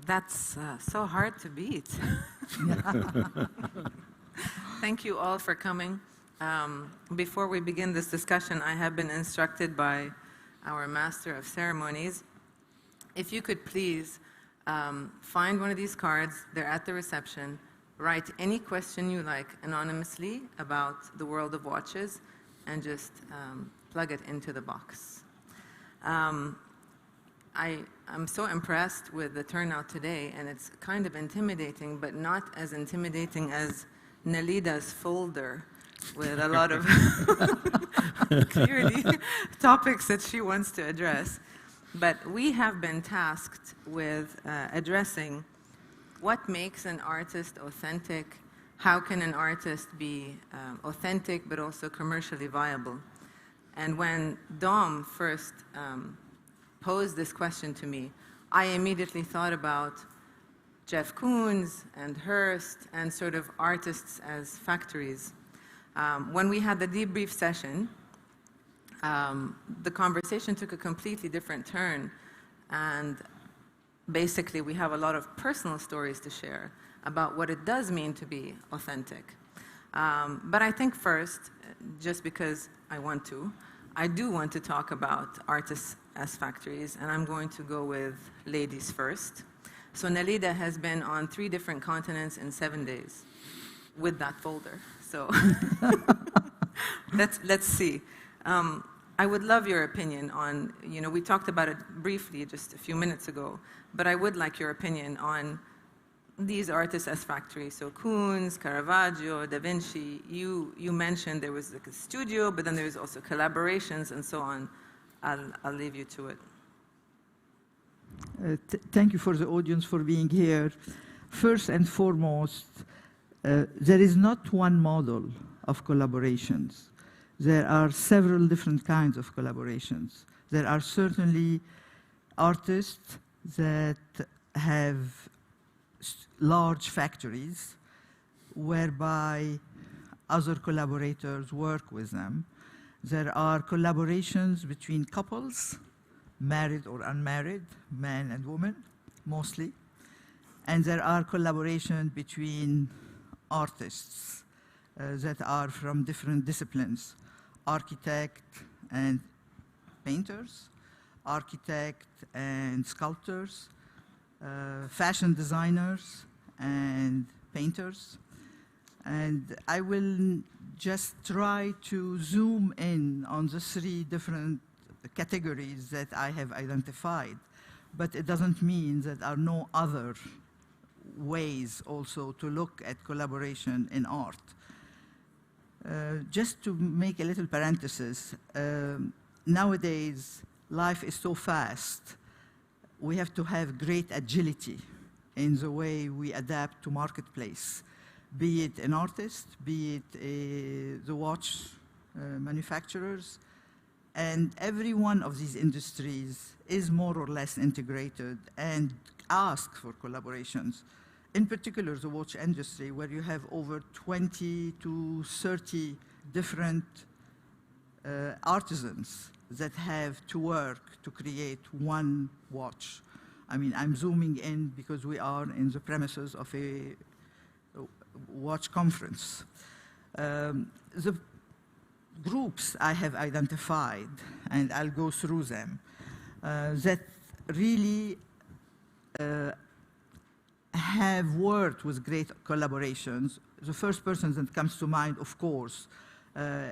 That's so hard to beat. Thank you all for coming. Before we begin this discussion, I have been instructed by our Master of Ceremonies, if you could please find one of these cards, they're at the reception, write any question you like anonymously about the world of watches, and just plug it into the box. I'm so impressed with the turnout today, and it's kind of intimidating, but not as intimidating as Nélida's folder with a lot of clearly topics that she wants to address. But we have been tasked with addressing what makes an artist authentic, how can an artist be authentic but also commercially viable. And when Dom first posed this question to me, I immediately thought about Jeff Koons and Hearst and sort of artists as factories. When we had the debrief session, the conversation took a completely different turn, and basically we have a lot of personal stories to share about what it does mean to be authentic. But I think first, just because I do want to talk about artists as factories, and I'm going to go with ladies first. So Nélida has been on 3 different continents in 7 days with that folder. So let's see. I would love your opinion on, we talked about it briefly just a few minutes ago, but I would like your opinion on these artists as factories. So Koons, Caravaggio, Da Vinci, you mentioned there was like a studio, but then there's also collaborations and so on. I'll leave you to it. Thank you for the audience for being here. First and foremost, there is not one model of collaborations. There are several different kinds of collaborations. There are certainly artists that have large factories whereby other collaborators work with them. There are collaborations between couples, married or unmarried, man and woman, mostly. And there are collaborations between artists that are from different disciplines, architect and painters, architect and sculptors, fashion designers and painters. And I will just try to zoom in on the 3 different categories that I have identified, but it doesn't mean that there are no other ways also to look at collaboration in art. Just to make a little parenthesis, nowadays life is so fast. We have to have great agility in the way we adapt to marketplace, be it an artist, be it the watch manufacturers, and every one of these industries is more or less integrated and asks for collaborations. In particular, the watch industry, where you have over 20 to 30 different artisans that have to work to create one watch. I mean, I'm zooming in because we are in the premises of a watch conference. The groups I have identified, and I'll go through them, that really have worked with great collaborations. The first person that comes to mind, of course,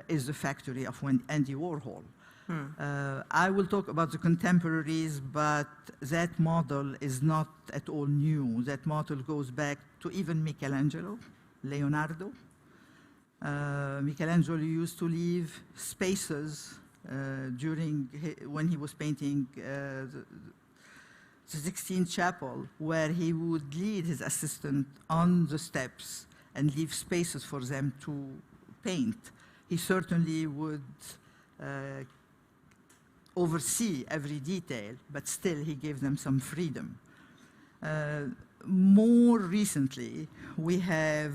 is the factory of Andy Warhol. I will talk about the contemporaries, but that model is not at all new. That model goes back to even Michelangelo, Leonardo. Michelangelo used to leave spaces when he was painting the Sixtine Chapel, where he would lead his assistant on the steps and leave spaces for them to paint. He certainly would oversee every detail, but still he gave them some freedom. More recently, we have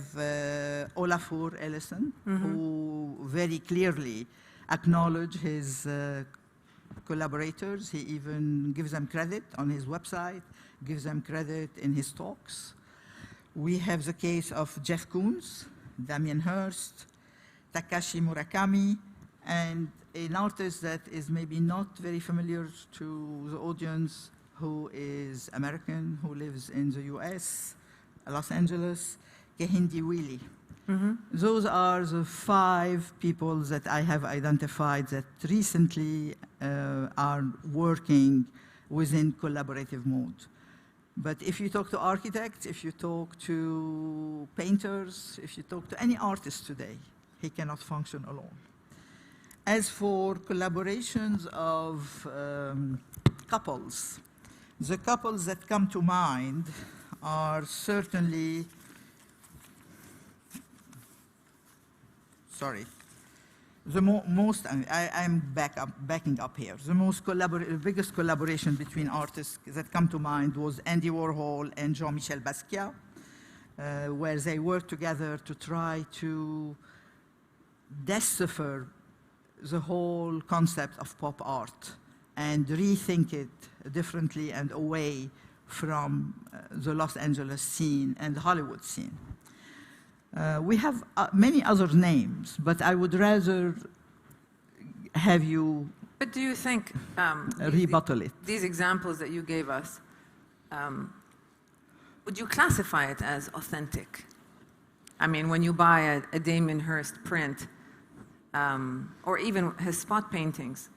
Olafur Eliasson, who very clearly acknowledged his collaborators. He even gives them credit on his website, gives them credit in his talks. We have the case of Jeff Koons, Damien Hirst, Takashi Murakami, and an artist that is maybe not very familiar to the audience, who is American, who lives in the US, Los Angeles, Kehinde Wiley. Those are the 5 people that I have identified that recently are working within collaborative mode. But if you talk to architects, if you talk to painters, if you talk to any artist today, he cannot function alone. As for collaborations of couples, the couples that come to mind are certainly, the most, I'm backing up here. The biggest collaboration between artists that come to mind was Andy Warhol and Jean-Michel Basquiat, where they worked together to try to decipher the whole concept of pop art and rethink it differently and away from the Los Angeles scene and the Hollywood scene. We have many other names, but I would rather have you But do you think rebuttal it. these examples that you gave us, would you classify it as authentic? I mean, when you buy a Damien Hirst print, or even his spot paintings,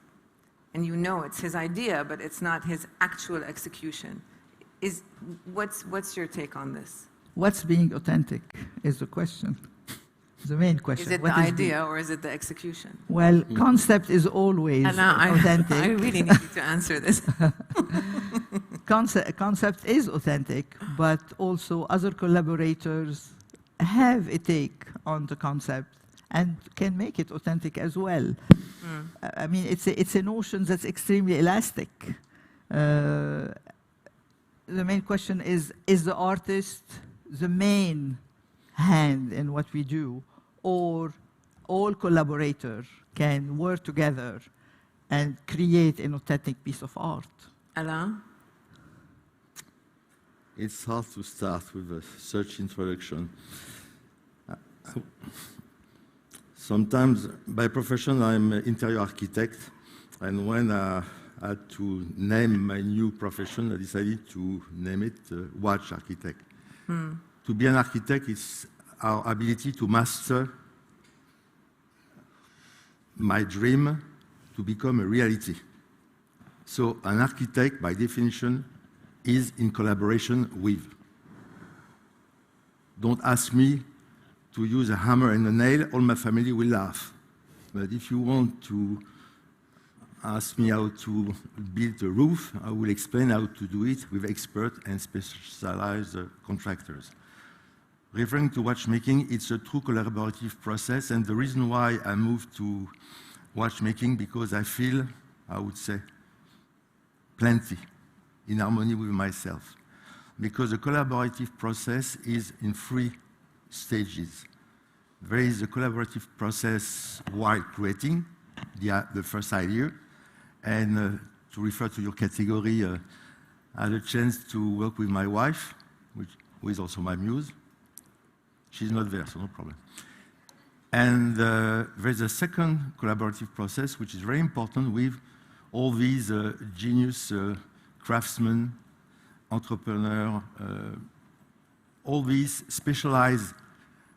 and you know it's his idea, but it's not his actual execution, what's your take on this? What's being authentic is the question, the main question. Is it the idea or is it the execution? Well, concept is always authentic. I really need you to answer this. Concept is authentic, but also other collaborators have a take on the concept and can make it authentic as well. I mean, it's a notion that's extremely elastic. The main question is the artist the main hand in what we do, or all collaborators can work together and create an authentic piece of art? Alain? It's hard to start with such introduction. Sometimes, by profession, I'm an interior architect, and when I had to name my new profession, I decided to name it watch architect. To be an architect is our ability to master my dream to become a reality. So an architect, by definition, is in collaboration with. Don't ask me to use a hammer and a nail, all my family will laugh. But if you want to ask me how to build a roof, I will explain how to do it with expert and specialized contractors. Referring to watchmaking, it's a true collaborative process, and the reason why I moved to watchmaking, because I feel, I would say, plenty, in harmony with myself. Because the collaborative process is in 3 stages. There is a collaborative process while creating the first idea, and to refer to your category, I had a chance to work with my wife, who is also my muse. She's not there, so no problem. And there's a second collaborative process, which is very important with all these genius craftsmen, entrepreneurs, all these specialized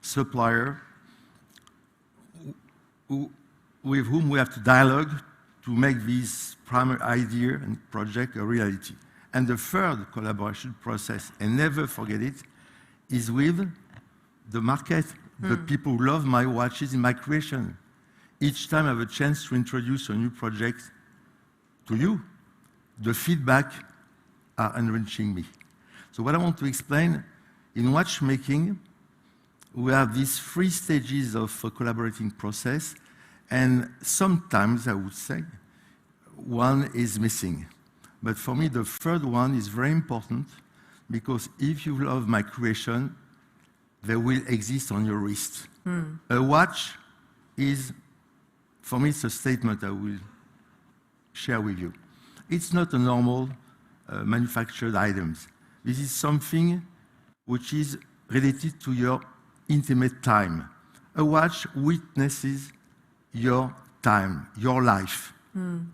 suppliers with whom we have to dialogue to make this primary idea and project a reality. And the third collaboration process, and never forget it, is with the market, the people who love my watches in my creation. Each time I have a chance to introduce a new project to you, the feedback are enriching me. So what I want to explain, in watchmaking, we have these 3 stages of a collaborating process, and sometimes, I would say, one is missing. But for me, the third one is very important, because if you love my creation, they will exist on your wrist. A watch is, for me, it's a statement I will share with you. It's not a normal manufactured items. This is something which is related to your intimate time. A watch witnesses your time, your life,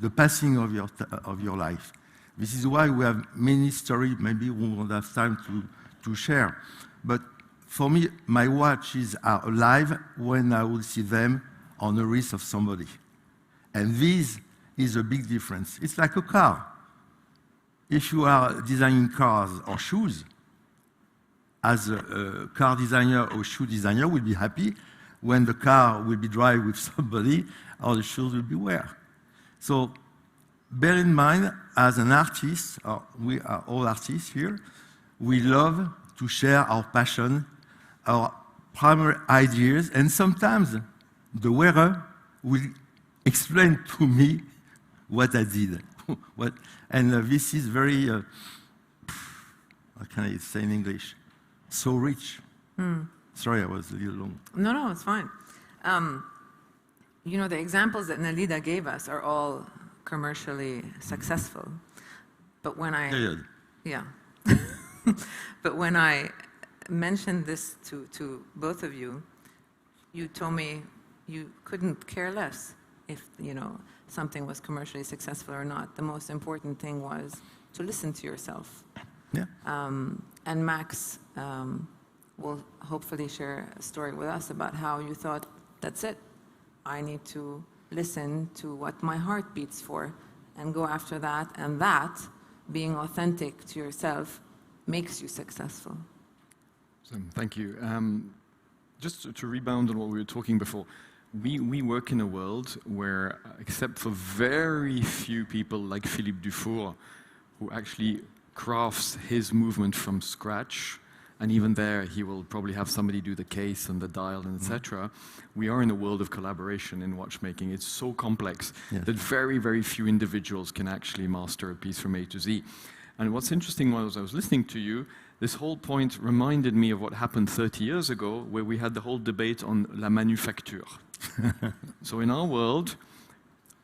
the passing of your life. This is why we have many stories, maybe we won't have time to share. But for me, my watches are alive when I will see them on the wrist of somebody. And this is a big difference. It's like a car. If you are designing cars or shoes, as a car designer or shoe designer will be happy when the car will be drive with somebody or the shoes will be wear. So bear in mind, as an artist, we are all artists here, we love to share our passion, our primary ideas, and sometimes the wearer will explain to me what I did. This is very, how can I say in English? So rich. Sorry, I was a little long. No, it's fine. You know, the examples that Nélida gave us are all commercially successful. But when I... Yeah. But when I mentioned this to both of you, you told me you couldn't care less if, you know, something was commercially successful or not. The most important thing was to listen to yourself. Yeah. And Max will hopefully share a story with us about how you thought, that's it. I need to listen to what my heart beats for and go after that. And that, being authentic to yourself, makes you successful. So, thank you. Just to rebound on what we were talking before, we work in a world where, except for very few people like Philippe Dufour, who actually crafts his movement from scratch, and even there he will probably have somebody do the case and the dial and etc. We are in a world of collaboration in watchmaking. It's so complex that very, very few individuals can actually master a piece from A to Z. And what's interesting was I was listening to you, this whole point reminded me of what happened 30 years ago, where we had the whole debate on la manufacture. So in our world,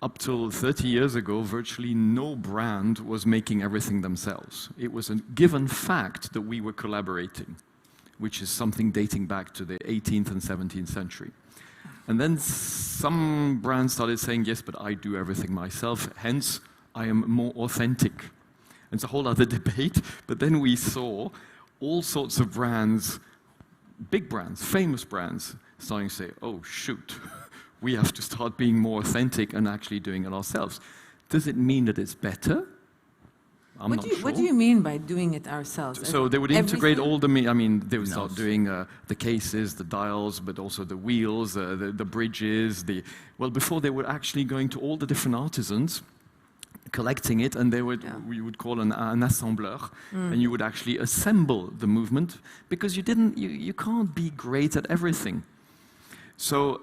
up till 30 years ago, virtually no brand was making everything themselves. It was a given fact that we were collaborating, which is something dating back to the 18th and 17th century. And then some brands started saying, yes, but I do everything myself, hence I am more authentic. It's a whole other debate, but then we saw all sorts of brands, big brands, famous brands, starting to say, oh, shoot, we have to start being more authentic and actually doing it ourselves. Does it mean that it's better? I'm not sure. What do you mean by doing it ourselves? So they would integrate all the, they would start doing the cases, the dials, but also the wheels, the bridges, well, before they were actually going to all the different artisans, collecting it, and they would, we would call an assembleur, and you would actually assemble the movement, because you can't be great at everything. So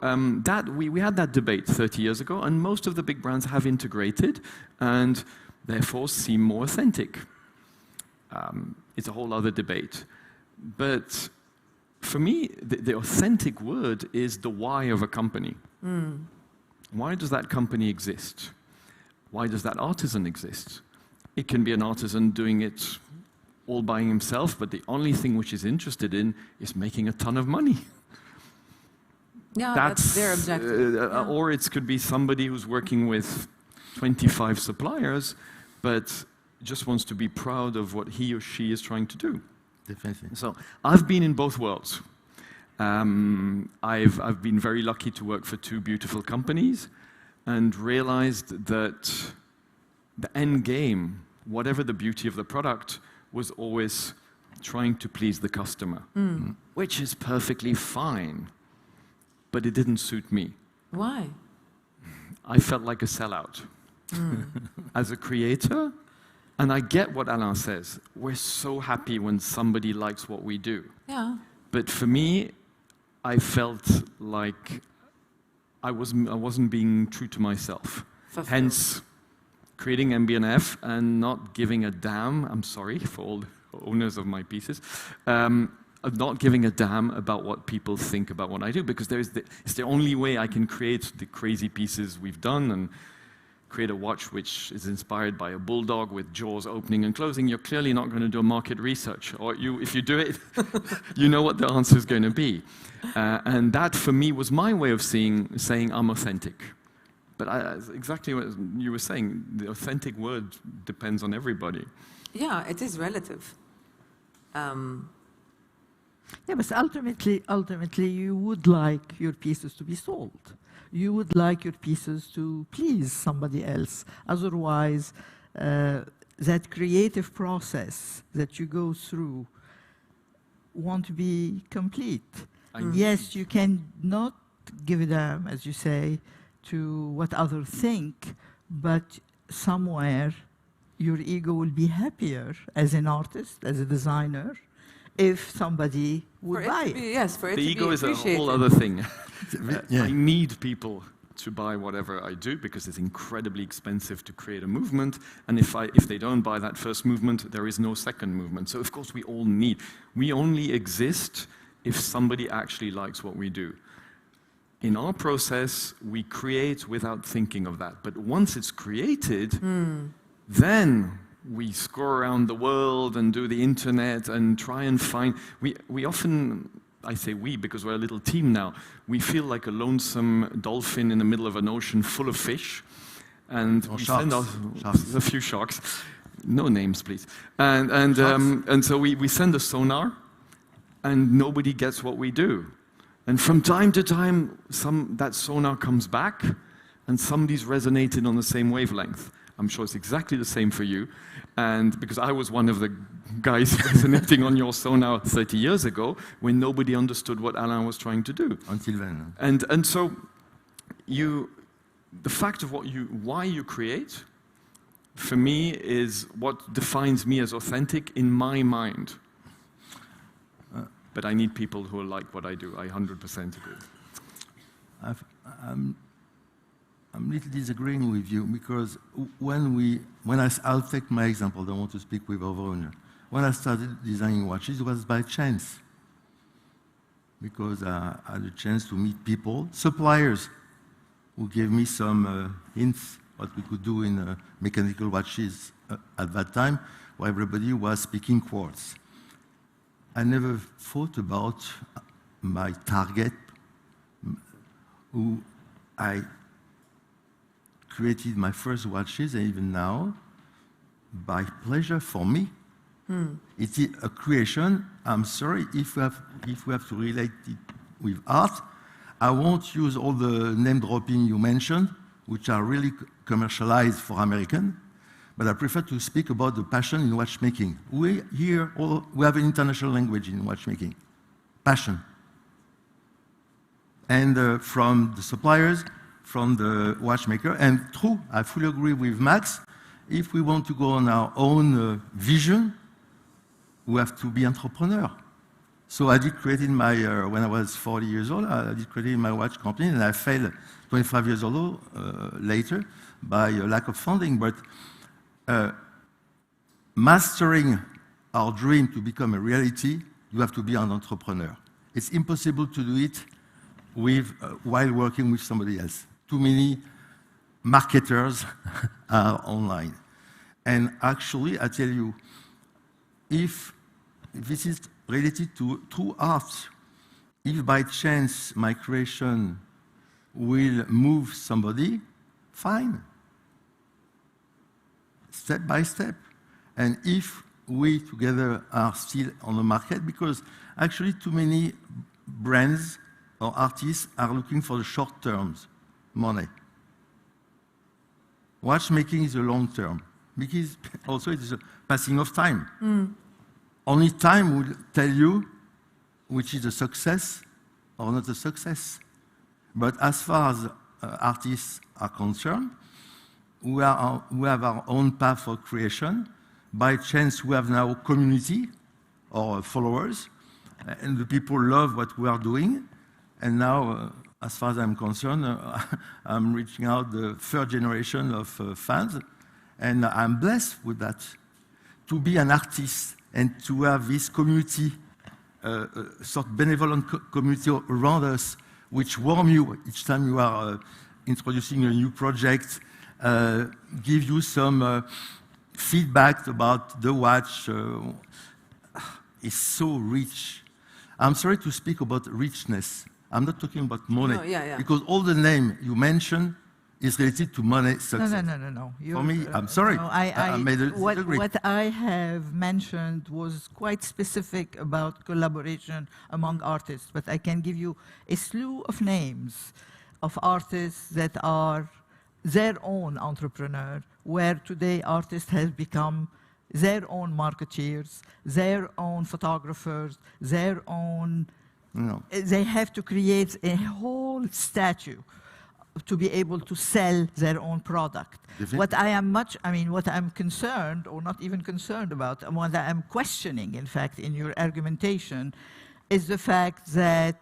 we had that debate 30 years ago, and most of the big brands have integrated, and therefore seem more authentic. It's a whole other debate. But for me, the authentic word is the why of a company. Why does that company exist? Why does that artisan exist? It can be an artisan doing it all by himself, but the only thing which he's interested in is making a ton of money. Yeah, that's their objective. Or it could be somebody who's working with 25 suppliers, but just wants to be proud of what he or she is trying to do. Definitely. So I've been in both worlds. I've been very lucky to work for two beautiful companies and realized that the end game, whatever the beauty of the product, was always trying to please the customer, which is perfectly fine, but it didn't suit me. Why? I felt like a sellout. As a creator, and I get what Alain says, we're so happy when somebody likes what we do. Yeah. But for me, I felt like I wasn't being true to myself. Hence, creating MBNF and not giving a damn, I'm sorry for all the owners of my pieces, of not giving a damn about what people think about what I do, because it's the only way I can create the crazy pieces we've done. And create a watch which is inspired by a bulldog with jaws opening and closing, you're clearly not going to do a market research. Or if you do it, you know what the answer is going to be. And that, for me, was my way of saying I'm authentic. But exactly what you were saying, the authentic word depends on everybody. Yeah, it is relative. Yeah, but ultimately, you would like your pieces to be sold. You would like your pieces to please somebody else. Otherwise, that creative process that you go through won't be complete. Yes, you can not give a damn, as you say, to what others think, but somewhere your ego will be happier as an artist, as a designer, if somebody would buy it. Yes, for it to the be ego is a appreciated. whole other thing. Yeah. I need people to buy whatever I do because it's incredibly expensive to create a movement. And if they don't buy that first movement, there is no second movement. So of course we only exist if somebody actually likes what we do. In our process, we create without thinking of that. But once it's created, then we score around the world and do the internet and try and find. We often, I say we because we're a little team now, we feel like a lonesome dolphin in the middle of an ocean full of fish. And we send out a few sharks. No names, please. And so we send a sonar, and nobody gets what we do. And from time to time, that sonar comes back, and somebody's resonated on the same wavelength. I'm sure it's exactly the same for you. And because I was one of the guys resonating on your sonar 30 years ago, when nobody understood what Alain was trying to do. Until then. And so the fact of why you create, for me, is what defines me as authentic in my mind. But I need people who like what I do. I 100% agree. I'm a little disagreeing with you because I'll take my example. I don't want to speak with everyone. When I started designing watches, it was by chance. Because I had a chance to meet people, suppliers, who gave me some hints what we could do in mechanical watches at that time, where everybody was speaking quartz. I never thought about my target, who I created my first watches, and even now, by pleasure for me. It is a creation. I'm sorry, if we have to relate it with art, I won't use all the name dropping you mentioned, which are really commercialized for American. But I prefer to speak about the passion in watchmaking. We have an international language in watchmaking, passion. And from the suppliers, from the watchmaker, and true, I fully agree with Max, if we want to go on our own vision, we have to be entrepreneur. So I did create when I was 40 years old, I did create my watch company, and I failed 25 years old later by a lack of funding. But mastering our dream to become a reality, you have to be an entrepreneur. It's impossible to do it while working with somebody else. Too many marketers are online. And actually, I tell you, if this is related to true art, if by chance my creation will move somebody, fine. Step by step. And if we together are still on the market, because actually too many brands or artists are looking for the short-term money. Watchmaking is a long term, because also it is a passing of time. Only time will tell you which is a success or not a success. But as far as artists are concerned, we have our own path for creation. By chance, we have now community or followers, and the people love what we are doing. And now, as far as I'm concerned, I'm reaching out the third generation of fans, and I'm blessed with that. To be an artist and to have this community, sort of benevolent community around us, which warm you each time you are introducing a new project, give you some feedback about the watch. It's so rich. I'm sorry to speak about richness. I'm not talking about money. No, yeah. Because all the name you mentioned is related to money success. No. For me, I'm sorry. No, I made a disagree. what I have mentioned was quite specific about collaboration among artists, but I can give you a slew of names of artists that are their own entrepreneur, where today artists have become their own marketeers, their own photographers, their own... No. They have to create a whole statue to be able to sell their own product. What I'm concerned, or not even concerned about, and what I am questioning, in fact, in your argumentation, is the fact that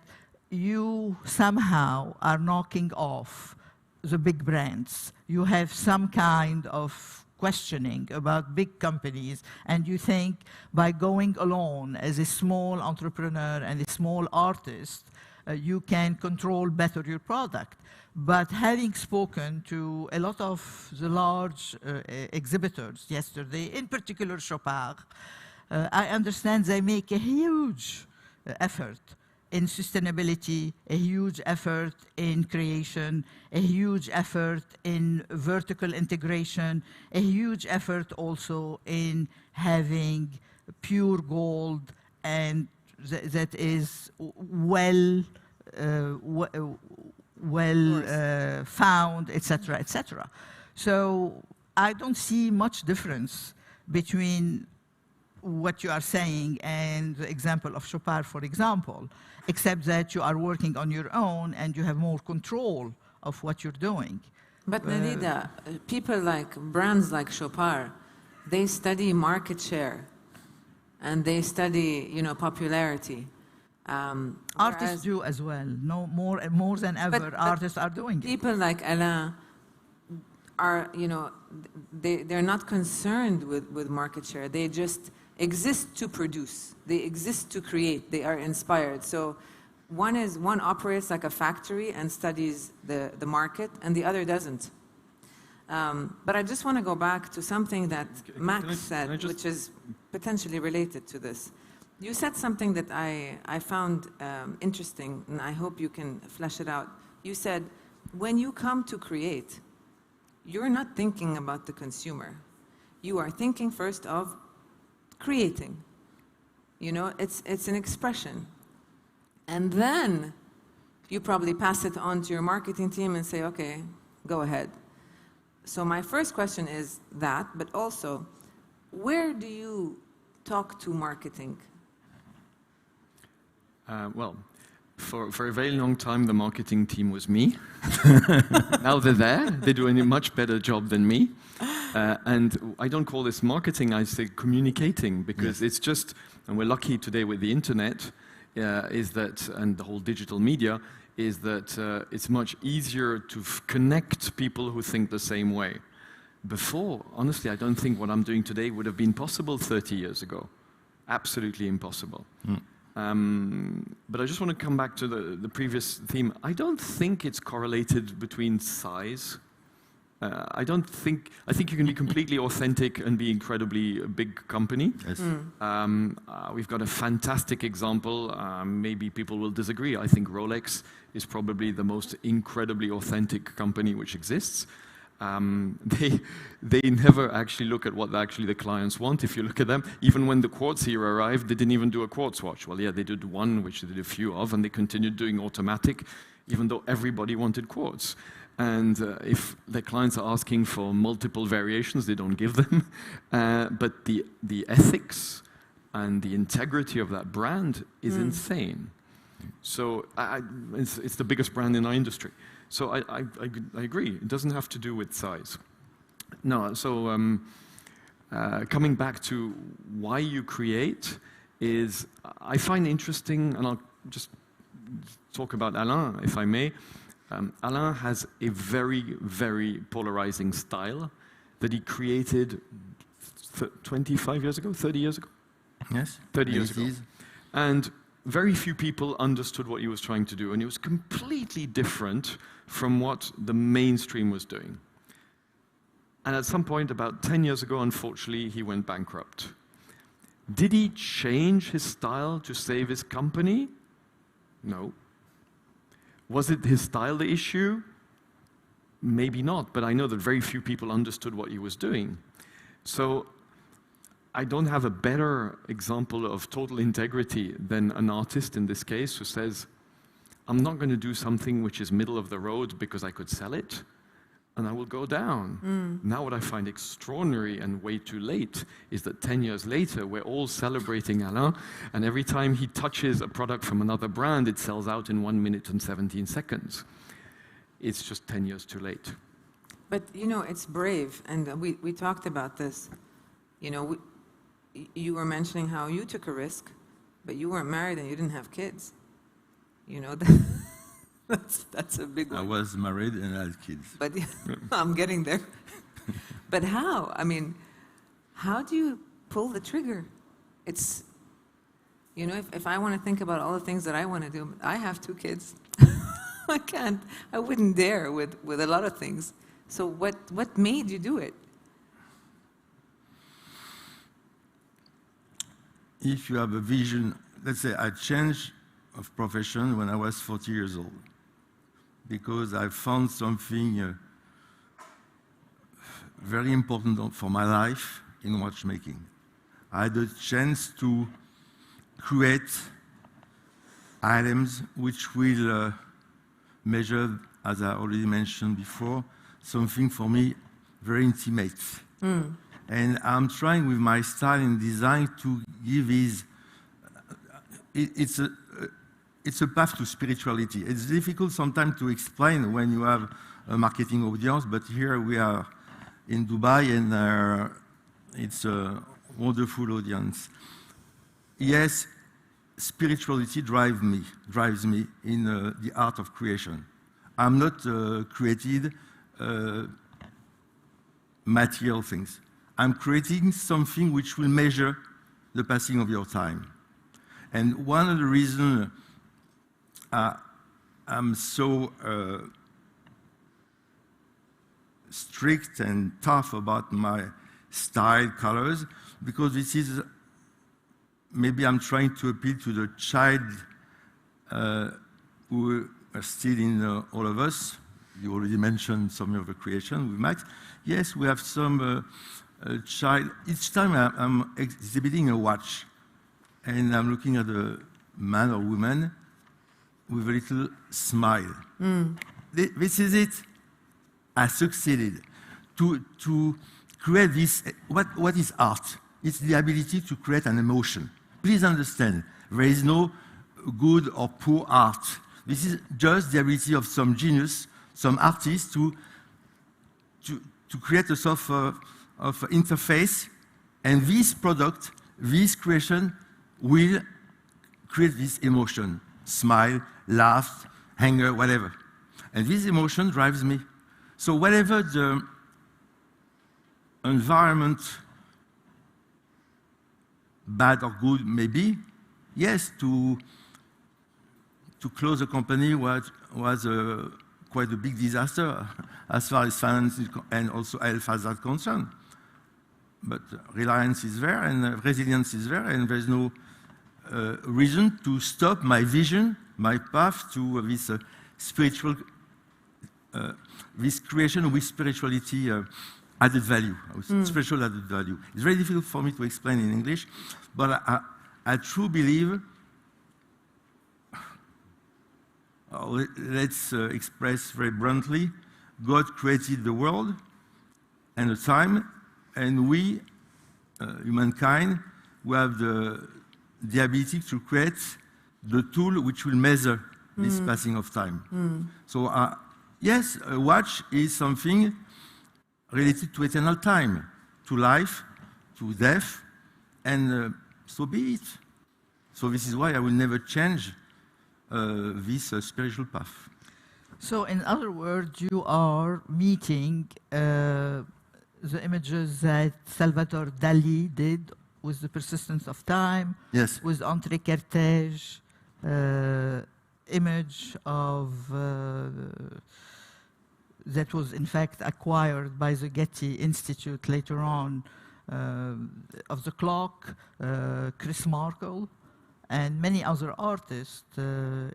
you somehow are knocking off the big brands. You have some kind of questioning about big companies, and you think by going alone as a small entrepreneur and a small artist, you can control better your product. But having spoken to a lot of the large exhibitors yesterday, in particular Chopard, I understand they make a huge effort in sustainability, a huge effort in creation, a huge effort in vertical integration, a huge effort also in having pure gold, and that is found, etc., etc. So I don't see much difference between what you are saying and the example of Chopard, for example, except that you are working on your own and you have more control of what you're doing. But Nélida, people like brands like Chopard, they study market share and they study, popularity. Artists do as well. No more than ever. But artists are doing it. People like Alain are, they're not concerned with market share. They just exist to produce. They exist to create. They are inspired. So one operates like a factory and studies the market, and the other doesn't. But I just want to go back to something that Max said, which is potentially related to this. You said something that I found interesting, and I hope you can flesh it out. You said, when you come to create, you're not thinking about the consumer. You are thinking first of creating. It's an expression. And then you probably pass it on to your marketing team and say, okay, go ahead. So my first question is that, but also, where do you talk to marketing? Well, for a very long time, the marketing team was me. Now they're there. They're doing a much better job than me. And I don't call this marketing, I say communicating, because it's just, and we're lucky today with the internet, is that, and the whole digital media, is that it's much easier to connect people who think the same way. Before, honestly, I don't think what I'm doing today would have been possible 30 years ago. Absolutely impossible. But I just want to come back to the previous theme. I don't think it's correlated between size. I think you can be completely authentic and be incredibly a big company. Yes. We've got a fantastic example. Maybe people will disagree. I think Rolex is probably the most incredibly authentic company which exists. They never actually look at what actually the clients want. If you look at them, even when the quartz here arrived, they didn't even do a quartz watch. Well, yeah, they did one, which they did a few of, and they continued doing automatic, even though everybody wanted quartz. And if the clients are asking for multiple variations, they don't give them. But the ethics and the integrity of that brand is insane. So it's the biggest brand in our industry. So I agree. It doesn't have to do with size. No, so coming back to why you create is, I find interesting, and I'll just talk about Alain, if I may. Alain has a very, very polarizing style that he created 25 years ago, 30 years ago? Yes. 30 years ago. And very few people understood what he was trying to do, and it was completely different from what the mainstream was doing. And at some point, about 10 years ago, unfortunately, he went bankrupt. Did he change his style to save his company? No. Was it his style the issue? Maybe not, but I know that very few people understood what he was doing. So I don't have a better example of total integrity than an artist in this case who says, I'm not going to do something which is middle of the road because I could sell it, and I will go down. Now what I find extraordinary and way too late is that 10 years later, we're all celebrating Alain, and every time he touches a product from another brand, it sells out in 1 minute and 17 seconds. It's just 10 years too late. But, you know, it's brave, and we talked about this. You know, you were mentioning how you took a risk, but you weren't married and you didn't have kids. You know, that's a big one. I was married and I had kids. But I'm getting there. But how? I mean, how do you pull the trigger? It's, you know, if I want to think about all the things that I want to do, I have 2 kids. I can't, I wouldn't dare with a lot of things. So what made you do it? If you have a vision, let's say I changed of profession when I was 40 years old because I found something very important for my life in watchmaking. I had a chance to create items which will measure, as I already mentioned before, something for me very intimate. And I'm trying with my style and design to give it's a path to spirituality. It's difficult sometimes to explain when you have a marketing audience, but here we are in Dubai and it's a wonderful audience. Yes, spirituality drives me in the art of creation. I'm not created material things. I'm creating something which will measure the passing of your time. And one of the reasons I'm so strict and tough about my style, colors, because this is, maybe I'm trying to appeal to the child who are still in all of us. You already mentioned some of the creation with Max. Yes, we have some child. Each time I'm exhibiting a watch, and I'm looking at a man or woman with a little smile. This is it. I succeeded to create this. What is art? It's the ability to create an emotion. Please understand, there is no good or poor art. This is just the ability of some genius, some artists to create a sort of interface, and this product, this creation will create this emotion, smile, laugh, anger, whatever. And this emotion drives me. So whatever the environment, bad or good may be, yes, to close a company was quite a big disaster as far as finance and also health is concerned. But reliance is there and resilience is there, and there's no reason to stop my vision, my path to this spiritual, this creation with spirituality added value, spiritual added value. It's very difficult for me to explain in English, but I truly believe, let's express very bluntly, God created the world and the time, and we, humankind, we have the ability to create the tool which will measure this passing of time. So yes, a watch is something related to eternal time, to life, to death, and so be it. So this is why I will never change this spiritual path. So in other words, you are meeting the images that Salvador Dali did with the persistence of time, yes, with Entre Cortège, image of that was in fact acquired by the Getty Institute later on, of the clock, Chris Markle, and many other artists,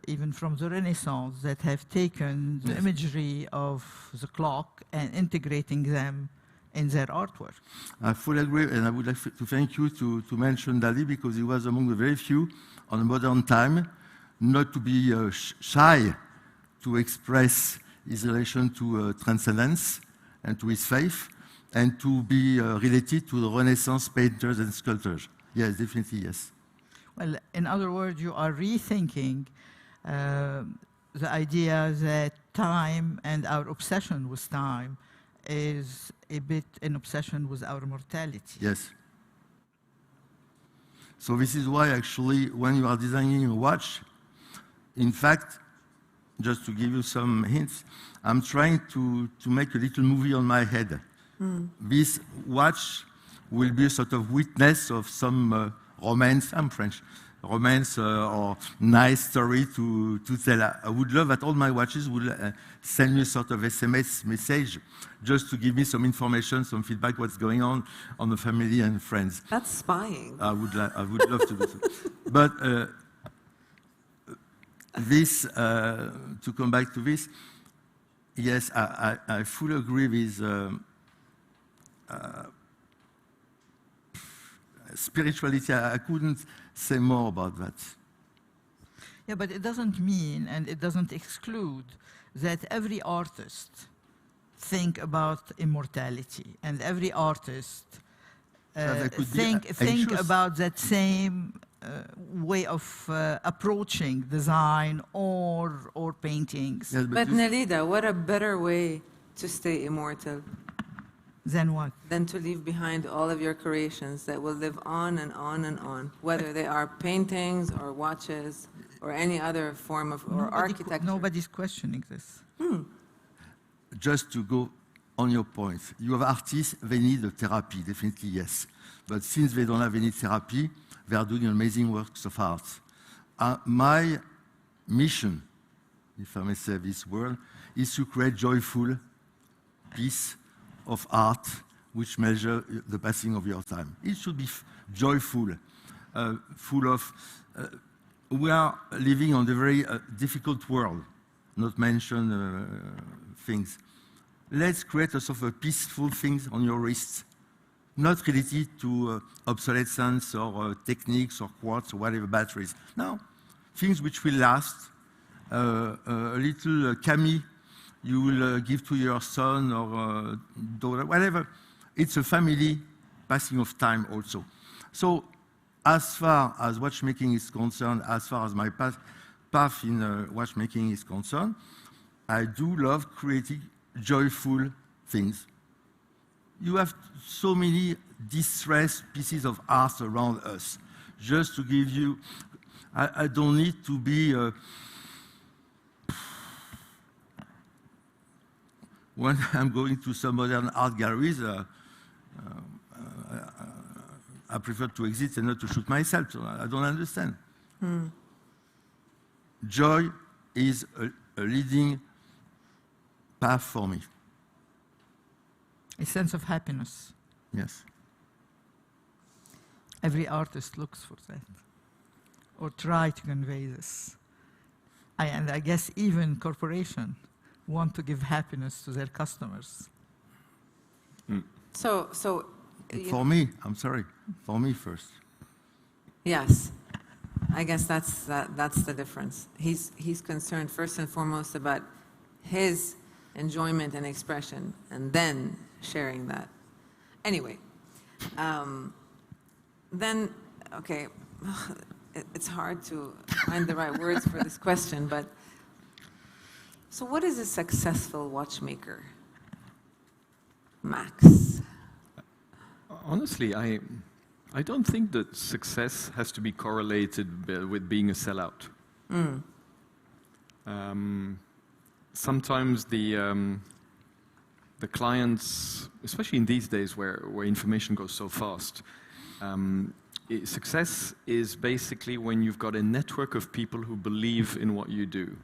even from the Renaissance, that have taken the imagery of the clock and integrating them in their artwork. I fully agree, and I would like to thank you to mention Dali, because he was among the very few on modern time not to be shy to express his relation to transcendence and to his faith, and to be related to the Renaissance painters and sculptors. Yes, definitely, yes. Well, in other words, you are rethinking the idea that time and our obsession with time is a bit an obsession with our mortality. Yes. So this is why, actually, when you are designing a watch, in fact, just to give you some hints, I'm trying to make a little movie on my head. This watch will be a sort of witness of some romance, I'm French, romance or nice story to tell. I would love that all my watches would send me a sort of SMS message just to give me some information, some feedback, what's going on the family and friends. That's spying. I would love to do so. But this, to come back to this, yes, I fully agree with spirituality. I couldn't say more about that. Yeah, but it doesn't mean, and it doesn't exclude, that every artist think about immortality, and every artist think about that same way of approaching design or paintings. Yes, But Nélida, what a better way to stay immortal Then what? than to leave behind all of your creations that will live on and on and on, whether they are paintings or watches or any other form of architecture. Nobody's questioning this. Just to go on your point, you have artists, they need a therapy, definitely yes. But since they don't have any therapy, they are doing amazing works of art. My mission, if I may say this word, is to create joyful piece of art which measure the passing of your time. It should be joyful, full of... we are living on a very difficult world, not mention things. Let's create a sort of peaceful things on your wrists, not related to obsolescence or techniques or quartz or whatever, batteries. No, things which will last. A little Camille you will give to your son or daughter, whatever. It's a family passing of time also. So as far as watchmaking is concerned, as far as my path in watchmaking is concerned, I do love creating joyful things. You have so many distressed pieces of art around us. Just to give you, I don't need to be... when I'm going to some modern art galleries, I prefer to exit and not to shoot myself. So I don't understand. Joy is a leading path for me. A sense of happiness. Yes. Every artist looks for that, or try to convey this. And I guess even corporations want to give happiness to their customers. So For me, I'm sorry, for me first. yes, I guess that's the difference. He's concerned first and foremost about his enjoyment and expression, and then sharing that. Anyway, then, okay, it's hard to find the right words for this question, but so what is a successful watchmaker, Max? Honestly, I don't think that success has to be correlated with being a sellout. Sometimes the clients, especially in these days where information goes so fast, success is basically when you've got a network of people who believe in what you do.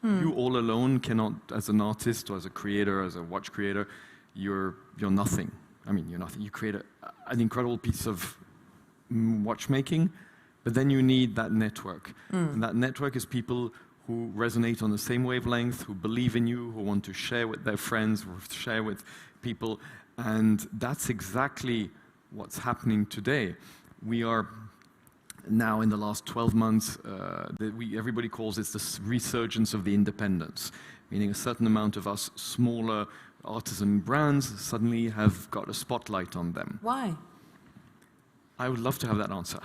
You all alone cannot, as an artist or as a creator, as a watch creator, you're nothing. I mean, you're nothing. You create an incredible piece of watchmaking, but then you need that network. And that network is people who resonate on the same wavelength, who believe in you, who want to share with their friends, or share with people. And that's exactly what's happening today. We are now, in the last 12 months, everybody calls it the resurgence of the independents, meaning a certain amount of us smaller artisan brands suddenly have got a spotlight on them. Why? I would love to have that answer.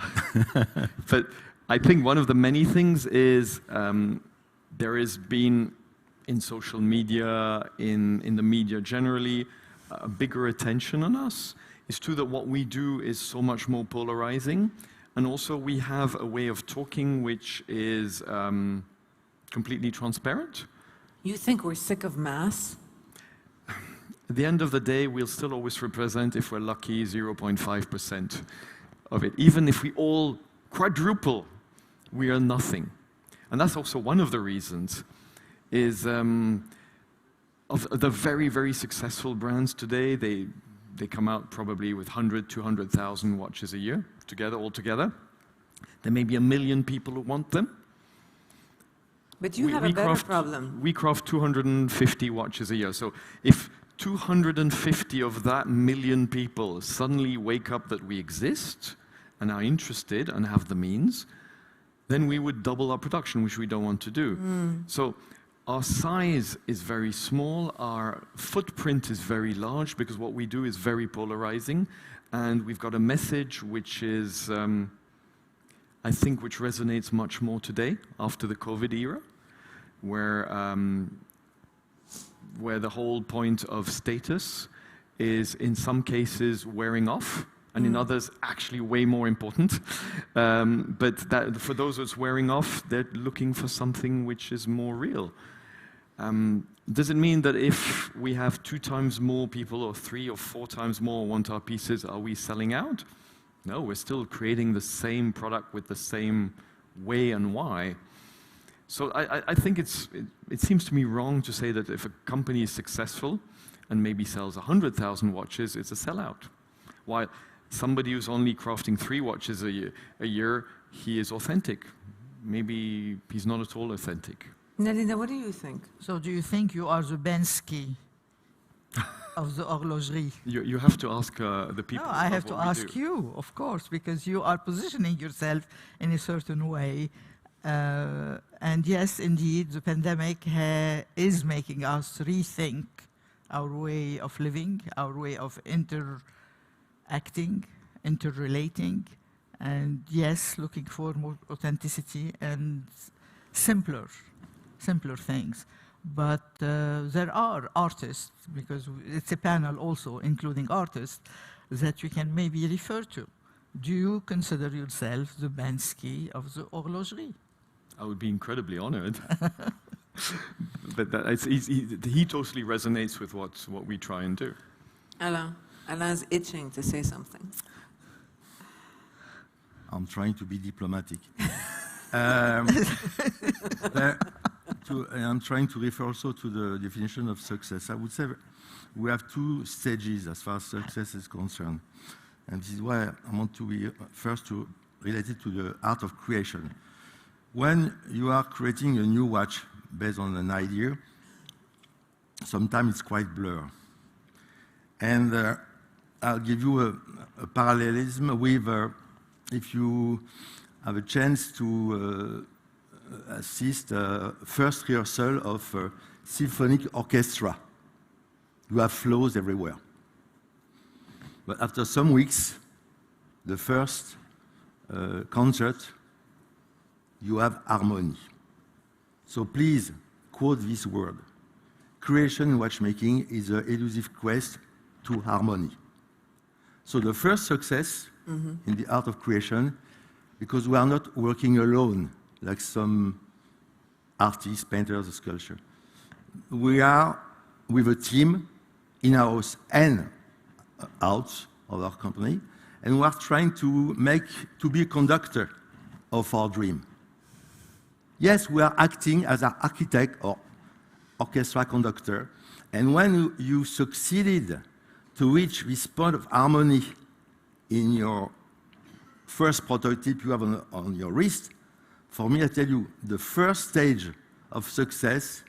But I think one of the many things is there has been, in social media, in the media generally, a bigger attention on us. It's true that what we do is so much more polarizing. And also we have a way of talking which is completely transparent. You think we're sick of mass? At the end of the day, we'll still always represent, if we're lucky, 0.5% of it. Even if we all quadruple, we are nothing. And that's also one of the reasons is of the very, very successful brands today, they come out probably with 100, 200,000 watches a year, all together. There may be 1 million people who want them. But you have a better problem. We craft 250 watches a year. So if 250 of that 1 million people suddenly wake up that we exist and are interested and have the means, then we would double our production, which we don't want to do. So our size is very small, our footprint is very large, because what we do is very polarizing, and we've got a message which is, I think, which resonates much more today, after the COVID era, where the whole point of status is, in some cases, wearing off, and in others, actually way more important. But for those that's wearing off, they're looking for something which is more real. Does it mean that if we have 2 times more people, or 3 or 4 times more want our pieces, are we selling out? No, we're still creating the same product with the same way and why. So I think it seems to me wrong to say that if a company is successful and maybe sells 100,000 watches, it's a sellout. While somebody who's only crafting 3 watches a year, he is authentic. Maybe he's not at all authentic. Nélida, what do you think? So do you think you are the Bensky of the horlogerie? You have to ask the people. No, I have to ask you, of course, because you are positioning yourself in a certain way. And yes, indeed, the pandemic is making us rethink our way of living, our way of interacting, interrelating, and yes, looking for more authenticity and simpler things. But there are artists, because it's a panel also including artists, that you can maybe refer to. Do you consider yourself the Bensky of the horlogerie? I would be incredibly honored. But he totally resonates with what we try and do. Alain's itching to say something. I'm trying to be diplomatic. I'm trying to refer also to the definition of success. I would say we have 2 stages as far as success is concerned. And this is why I want to be first to relate it to the art of creation. When you are creating a new watch based on an idea, sometimes it's quite blurred. And I'll give you a parallelism with if you have a chance to assist first rehearsal of a symphonic orchestra. You have flows everywhere. But after some weeks, the first concert, you have harmony. So please quote this word. Creation in watchmaking is an elusive quest to harmony. So the first success in the art of creation, because we are not working alone, like some artists, painters, sculptors. We are with a team in-house and out of our company, and we are trying to be a conductor of our dream. Yes, we are acting as an architect or orchestra conductor, and when you succeeded to reach this point of harmony in your first prototype you have on your wrist, for me, I tell you, the first stage of success,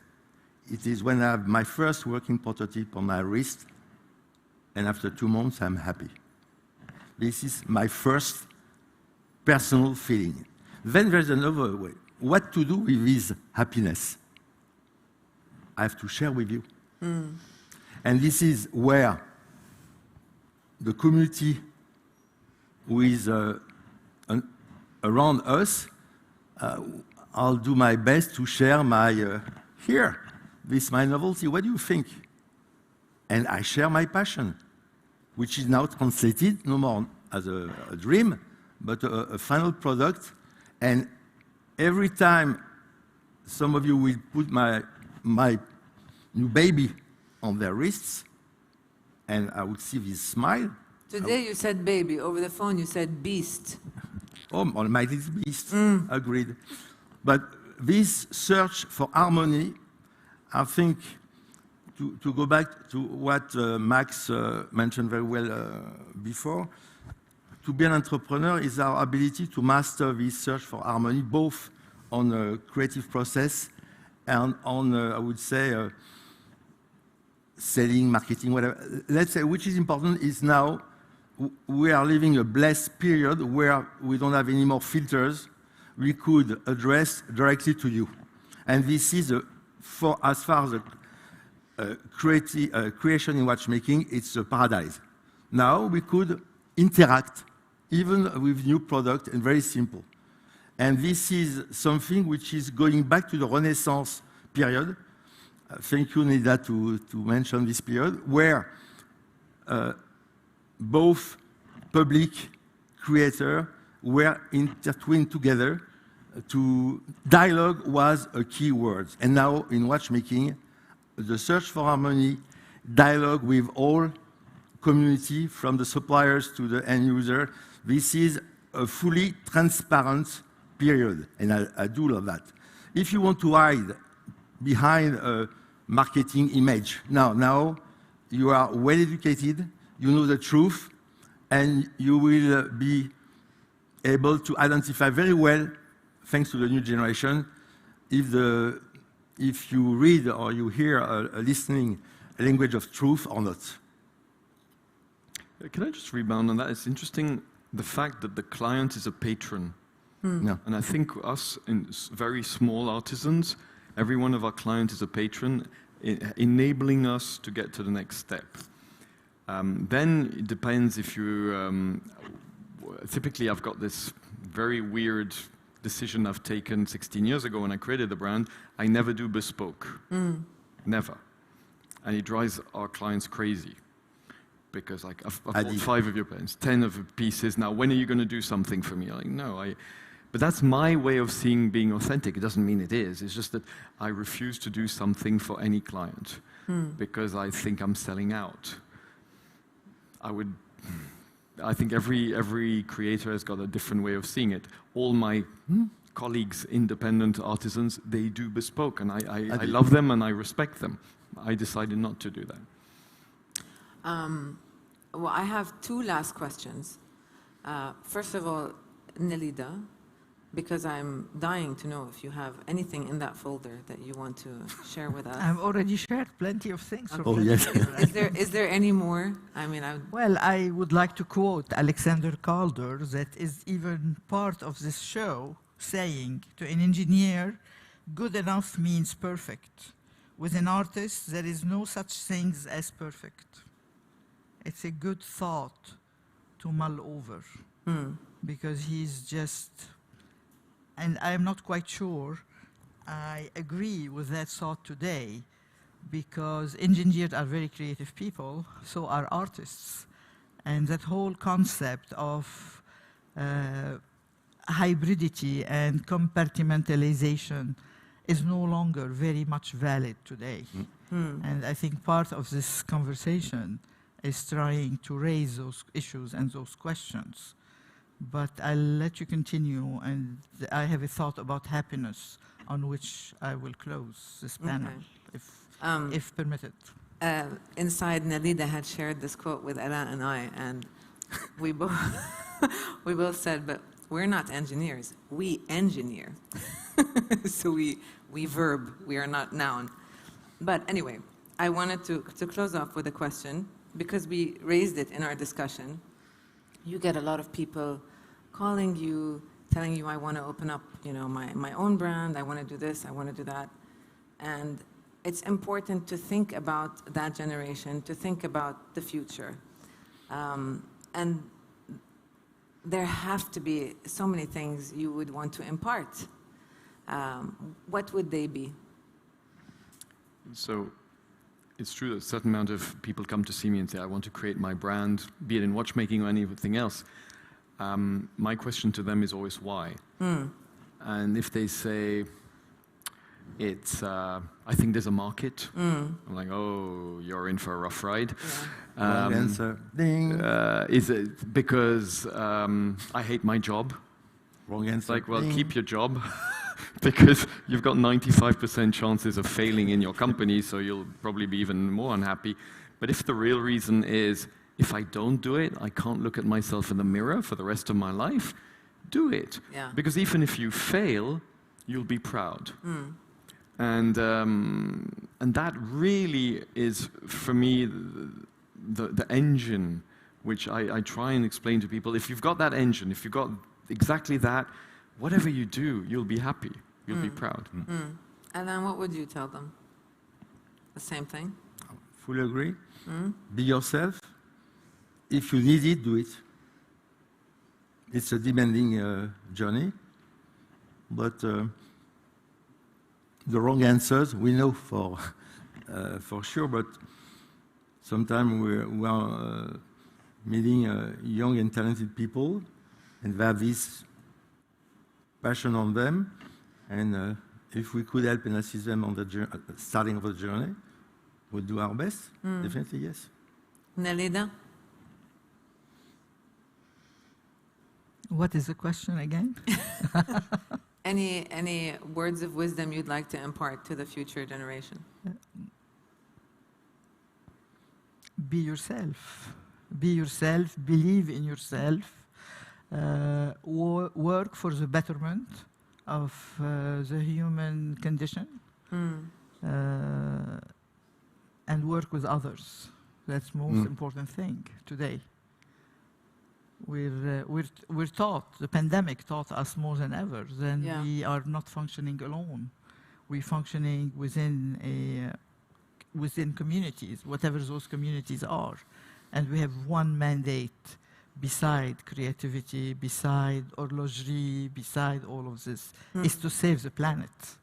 it is when I have my first working prototype on my wrist, and after 2 months, I'm happy. This is my first personal feeling. Then there's another way. What to do with this happiness? I have to share with you. And this is where the community who is around us, I'll do my best to share my, here, this my novelty. What do you think? And I share my passion, which is now translated no more as a dream, but a final product. And every time some of you will put my new baby on their wrists, and I would see this smile. Today you said baby. Over the phone you said beast. Oh, my little beast, agreed. But this search for harmony, I think, to go back to what Max mentioned very well before, to be an entrepreneur is our ability to master this search for harmony, both on a creative process and on, I would say, selling, marketing, whatever. Let's say, which is important is now we are living a blessed period where we don't have any more filters. We could address directly to you. And this is, as far as creation in watchmaking, it's a paradise. Now we could interact even with new product and very simple. And this is something which is going back to the Renaissance period. Thank you, Nélida, to mention this period, where both public creator were intertwined together. To dialogue was a key word. And now in watchmaking, the search for harmony, dialogue with all community, from the suppliers to the end user, this is a fully transparent period, and I do love that. If you want to hide behind a marketing image, now you are well educated, you know the truth, and you will be able to identify very well, thanks to the new generation, if you read or you hear a listening language of truth or not. Can I just rebound on that? It's interesting, the fact that the client is a patron. Yeah. And I think us, in very small artisans, every one of our clients is a patron, enabling us to get to the next step. Then it depends if you, typically I've got this very weird decision I've taken 16 years ago when I created the brand. I never do bespoke, never. And it drives our clients crazy. Because like, I've bought 5 of your pens, 10 of your pieces, now when are you going to do something for me? I'm like, no, but that's my way of seeing being authentic. It doesn't mean it is. It's just that I refuse to do something for any client because I think I'm selling out. I think every creator has got a different way of seeing it. All my colleagues, independent artisans, they do bespoke, and I love them and I respect them. I decided not to do that. Well, I have 2 last questions. First of all, Nélida, because I'm dying to know if you have anything in that folder that you want to share with us. I've already shared plenty of things. Okay. Oh, yes. Is there any more? I mean, Well, I would like to quote Alexander Calder, that is even part of this show, saying, to an engineer, good enough means perfect. With an artist, there is no such thing as perfect. It's a good thought to mull over, because he's just, and I'm not quite sure I agree with that thought today, because engineers are very creative people, so are artists. And that whole concept of hybridity and compartmentalization is no longer very much valid today. And I think part of this conversation is trying to raise those issues and those questions. But I'll let you continue, and I have a thought about happiness on which I will close this panel, if permitted. Inside, Nélida had shared this quote with Alain and I, and we both, we both said, but we're not engineers, we engineer. So we verb, we are not noun. But anyway, I wanted to close off with a question, because we raised it in our discussion. You get a lot of people calling you, telling you, I want to open up, my own brand, I want to do this, I want to do that. And it's important to think about that generation, to think about the future. And there have to be so many things you would want to impart. What would they be? So it's true that a certain amount of people come to see me and say, I want to create my brand, be it in watchmaking or anything else. My question to them is always why. And if they say, it's, I think there's a market, I'm like, oh, you're in for a rough ride. Yeah. Wrong answer. Ding. Is it because I hate my job? Wrong answer. It's like, well, Ding. keep your job. Because you've got 95% chances of failing in your company, so you'll probably be even more unhappy. But if the real reason is, if I don't do it, I can't look at myself in the mirror for the rest of my life, do it. Yeah. Because even if you fail, you'll be proud. And that really is, for me, the engine, which I try and explain to people. If you've got that engine, if you've got exactly that, whatever you do, you'll be happy. You'll be proud. And then what would you tell them? The same thing? Fully agree. Be yourself. If you need it, do it. It's a demanding journey, but the wrong answers we know for sure. But sometimes we are meeting young and talented people, and they have this passion on them, and if we could help and assist them on the starting of the journey, we'll do our best. Definitely, yes. Nélida? What is the question again? Any words of wisdom you'd like to impart to the future generation? Be yourself. Be yourself, believe in yourself, work for the betterment of the human condition, and work with others. That's the most important thing today. We're taught, the pandemic taught us more than ever, we are not functioning alone. We're functioning within communities, whatever those communities are. And we have one mandate beside creativity, beside horology, beside all of this, is to save the planet.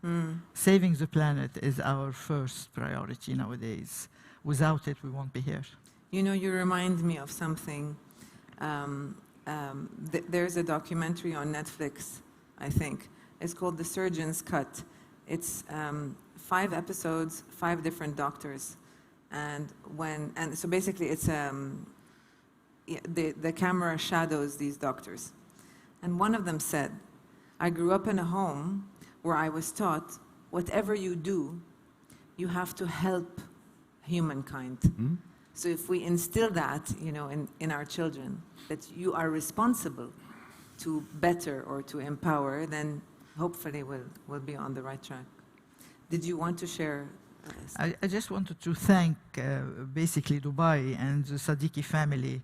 Saving the planet is our first priority nowadays. Without it, we won't be here. You remind me of something. There's a documentary on Netflix, I think. It's called The Surgeon's Cut. It's 5 episodes, 5 different doctors. And so basically it's the camera shadows these doctors. And one of them said, I grew up in a home where I was taught, whatever you do, you have to help humankind. So if we instill that, in our children, that you are responsible to better or to empower, then hopefully we'll be on the right track. Did you want to share? I just wanted to thank basically Dubai and the Sadiqi family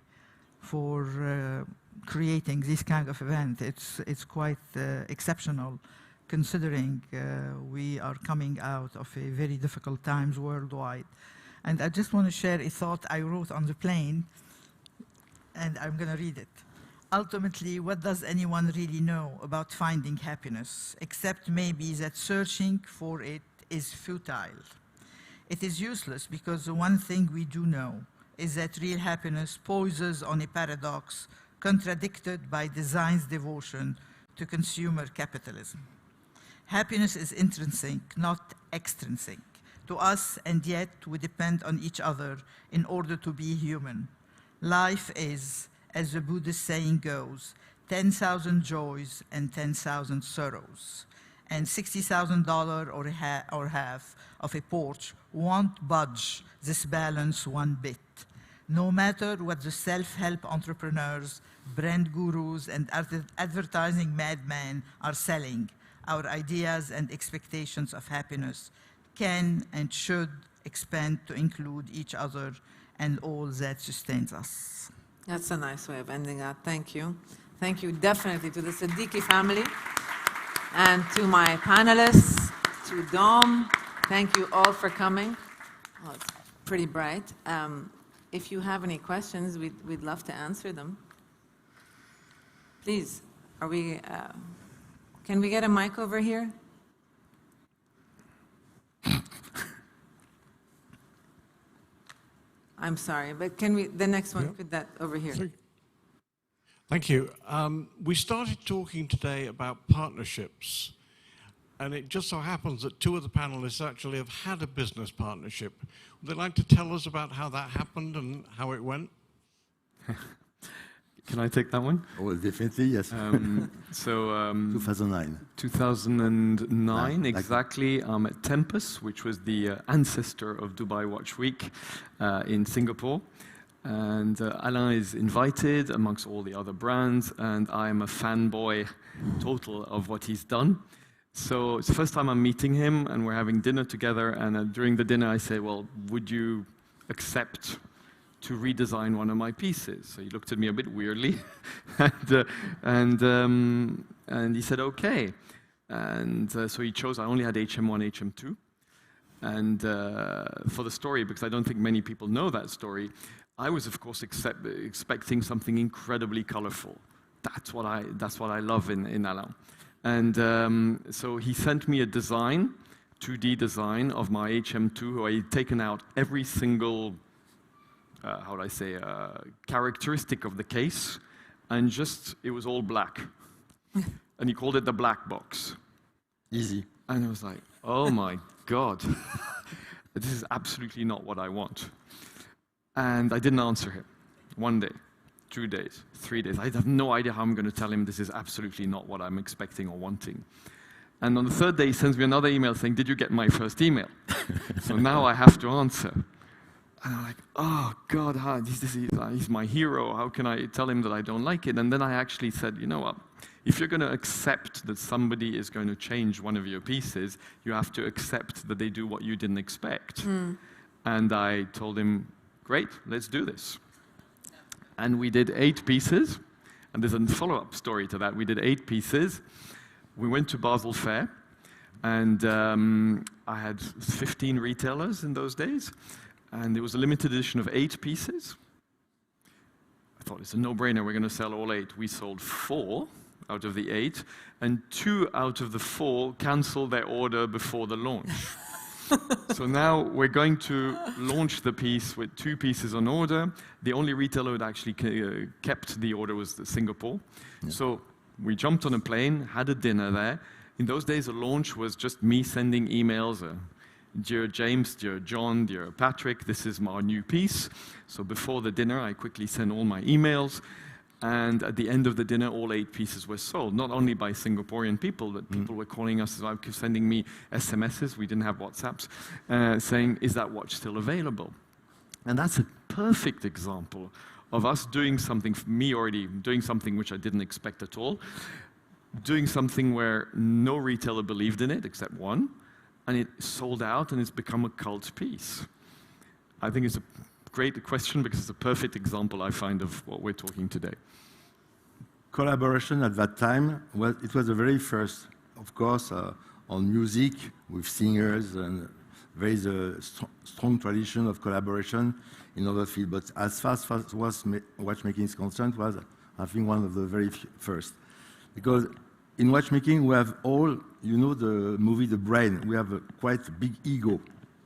for creating this kind of event. It's quite exceptional, considering we are coming out of a very difficult times worldwide. And I just want to share a thought I wrote on the plane, and I'm going to read it. Ultimately, what does anyone really know about finding happiness, except maybe that searching for it is futile? It is useless because the one thing we do know is that real happiness poises on a paradox contradicted by design's devotion to consumer capitalism. Happiness is intrinsic, not extrinsic to us, and yet we depend on each other in order to be human. Life is, as the Buddhist saying goes, 10,000 joys and 10,000 sorrows. and $60,000 or half of a Porsche won't budge this balance one bit. No matter what the self-help entrepreneurs, brand gurus, and advertising madmen are selling, our ideas and expectations of happiness can and should expand to include each other and all that sustains us. That's a nice way of ending that. Thank you. Thank you definitely to the Siddiqui family and to my panelists, to Dom. Thank you all for coming. Oh, it's pretty bright. If you have any questions, we'd love to answer them. Please, can we get a mic over here? I'm sorry, but the next one, put that over here. Thank you. We started talking today about partnerships, and it just so happens that two of the panelists actually have had a business partnership. Would they like to tell us about how that happened and how it went? Can I take that one? Oh, definitely, yes. 2009. 2009, exactly. I'm at Tempus, which was the ancestor of Dubai Watch Week in Singapore. And Alain is invited amongst all the other brands, and I am a fanboy total of what he's done. So it's the first time I'm meeting him, and we're having dinner together, and during the dinner I say, well, would you accept to redesign one of my pieces? So he looked at me a bit weirdly, and he said, okay. And so he chose, I only had HM1, HM2. And for the story, because I don't think many people know that story, I was, of course, expecting something incredibly colorful. That's what I love in Alain. And so he sent me a design, 2D design of my HM2, who I had taken out every single, how would I say, characteristic of the case, and just, it was all black. And he called it the black box. Easy. And I was like, oh my God, this is absolutely not what I want. And I didn't answer him. 1 day, 2 days, 3 days. I have no idea how I'm going to tell him this is absolutely not what I'm expecting or wanting. And on the third day, he sends me another email saying, did you get my first email? So now I have to answer. And I'm like, oh God, he's my hero. How can I tell him that I don't like it? And then I actually said, you know what? If you're going to accept that somebody is going to change one of your pieces, you have to accept that they do what you didn't expect. And I told him, great, let's do this. And we did 8 pieces. And there's a follow-up story to that. We did 8 pieces. We went to Basel Fair. And I had 15 retailers in those days. And there was a limited edition of 8 pieces. I thought, it's a no-brainer, we're going to sell all 8. We sold 4 out of the 8, and 2 out of the 4 canceled their order before the launch. So now we're going to launch the piece with 2 pieces on order. The only retailer that actually kept the order was Singapore. Yeah. So we jumped on a plane, had a dinner there. In those days, a launch was just me sending emails, dear James, dear John, dear Patrick, this is my new piece. So before the dinner, I quickly sent all my emails. And at the end of the dinner, all 8 pieces were sold, not only by Singaporean people, but people were calling us, sending me SMSs, we didn't have WhatsApps, saying, is that watch still available? And that's a perfect example of us doing something, me already doing something which I didn't expect at all, doing something where no retailer believed in it, except one, and it sold out and it's become a cult piece. I think it's a great question because it's a perfect example, I find, of what we're talking today. Collaboration at that time, well, it was the very first, of course, on music with singers, and there is a strong tradition of collaboration in other fields. But as far as watchmaking is concerned, was, I think, one of the very first. Because in watchmaking, we have all, you know, the movie The Brain, we have a quite big ego.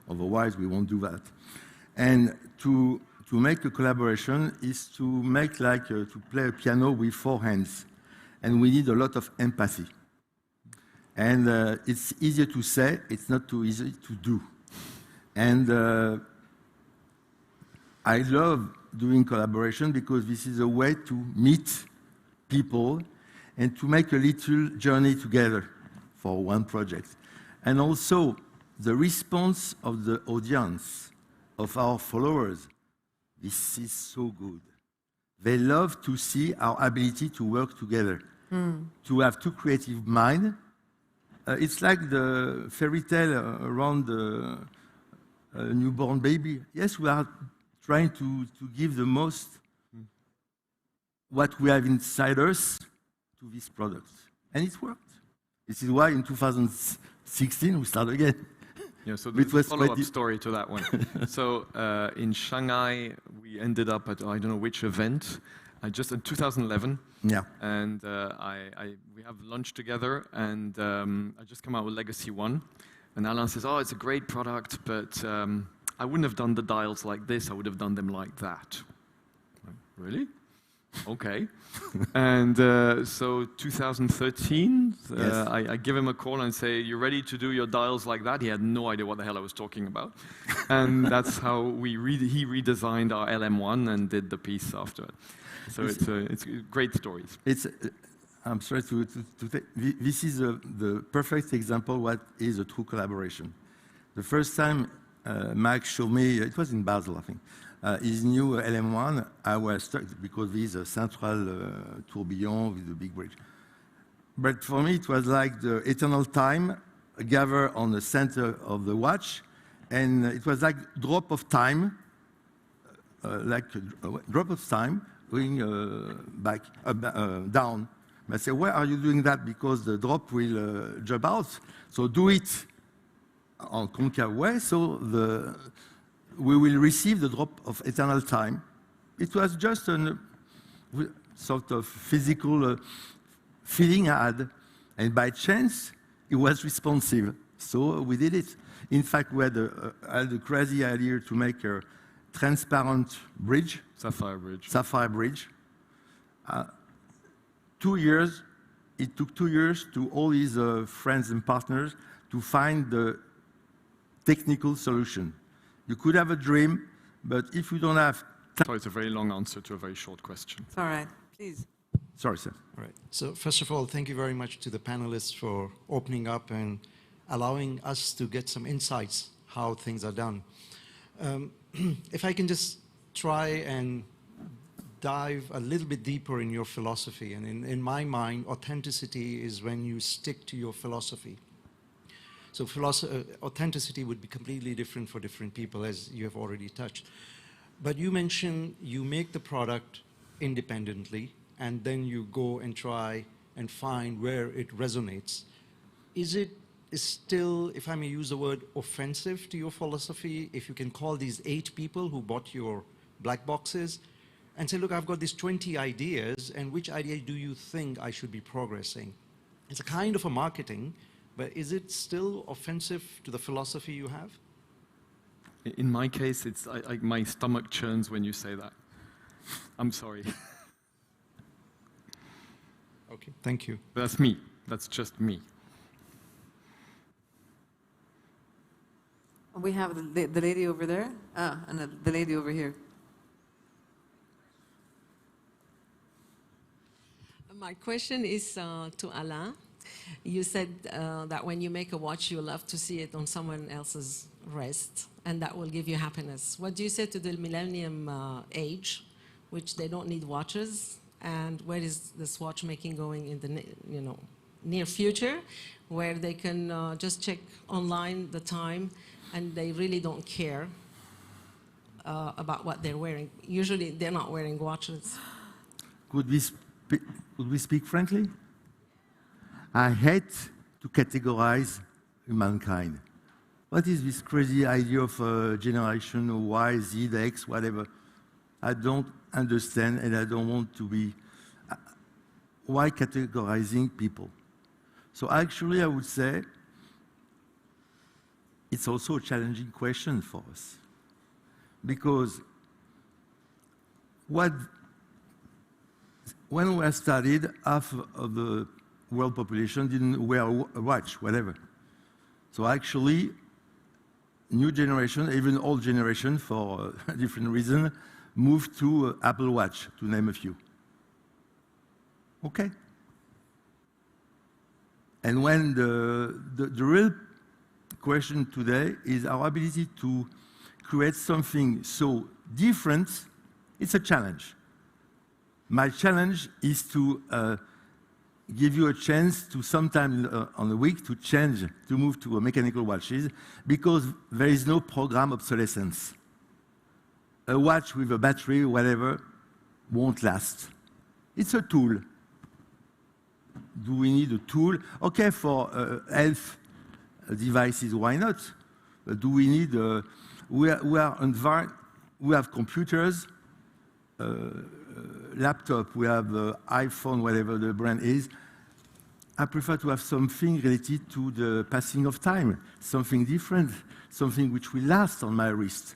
Otherwise, we won't do that. And to make a collaboration is to make like, to play a piano with 4 hands. And we need a lot of empathy. And it's easier to say, it's not too easy to do. And I love doing collaboration because this is a way to meet people and to make a little journey together. for one project. And also, the response of the audience, of our followers, this is so good. They love to see our ability to work together, to have two creative minds. It's like the fairy tale around the newborn baby. Yes, we are trying to give the most what we have inside us to this product. And it worked. This is why in 2016 we started again. Yeah, so there's a follow-up story to that one. So in Shanghai, we ended up at, I don't know which event, just in 2011. Yeah. And we have lunch together, and I just come out with Legacy 1. And Alain says, oh, it's a great product, but I wouldn't have done the dials like this, I would have done them like that. Really? Okay. And so 2013, yes. I give him a call and say, you ready to do your dials like that? He had no idea what the hell I was talking about. And that's how he redesigned our LM1 and did the piece after it. So it's great stories. I'm sorry to take, this is the perfect example what is a true collaboration. The first time Max showed me, it was in Basel, I think, his new LM1, I was stuck because this is a central tourbillon with a big bridge. But for me, it was like the eternal time gathered on the center of the watch, and it was like drop of time, going back, down. I say, why are you doing that? Because the drop will jump out. So do it on concave way, so we will receive the drop of eternal time. It was just a sort of physical feeling I had, and by chance, it was responsive. So we did it. In fact, we had the crazy idea to make a transparent bridge. Sapphire bridge. Sapphire bridge. 2 years, it took 2 years to all his friends and partners to find the technical solution. You could have a dream, but if you don't have time... So it's a very long answer to a very short question. It's all right. Please. Sorry, sir. All right. So first of all, thank you very much to the panelists for opening up and allowing us to get some insights how things are done. If I can just try and dive a little bit deeper in your philosophy, and in my mind, authenticity is when you stick to your philosophy. So authenticity would be completely different for different people, as you have already touched. But you mentioned you make the product independently, and then you go and try and find where it resonates. Is it still, if I may use the word, offensive to your philosophy, if you can call these 8 people who bought your black boxes and say, look, I've got these 20 ideas, and which idea do you think I should be progressing? It's a kind of a marketing, but is it still offensive to the philosophy you have? In my case, it's my stomach churns when you say that. I'm sorry. Okay, thank you. That's me. That's just me. We have the lady over there, and the lady over here. My question is to Alain. You said that when you make a watch, you love to see it on someone else's wrist, and that will give you happiness. What do you say to the millennium age, which they don't need watches, and where is this watchmaking going in the near future, where they can just check online the time, and they really don't care about what they're wearing? Usually, they're not wearing watches. Could we speak frankly? I hate to categorize mankind. What is this crazy idea of generation Y, Z, X, whatever? I don't understand, and I don't want to be... Why categorizing people? So actually, I would say it's also a challenging question for us. Because when we studied, half of the world population didn't wear a watch, whatever. So actually, new generation, even old generation, for a different reason, moved to Apple Watch, to name a few. Okay. And when the real question today is our ability to create something so different, it's a challenge. My challenge is to give you a chance to sometime on a week to change, to move to mechanical watches, because there is no program obsolescence. A watch with a battery, whatever, won't last. It's a tool. Do we need a tool? Okay, for health devices, why not? Do we need, we have computers, laptop, we have iPhone, whatever the brand is. I prefer to have something related to the passing of time, something different, something which will last on my wrist.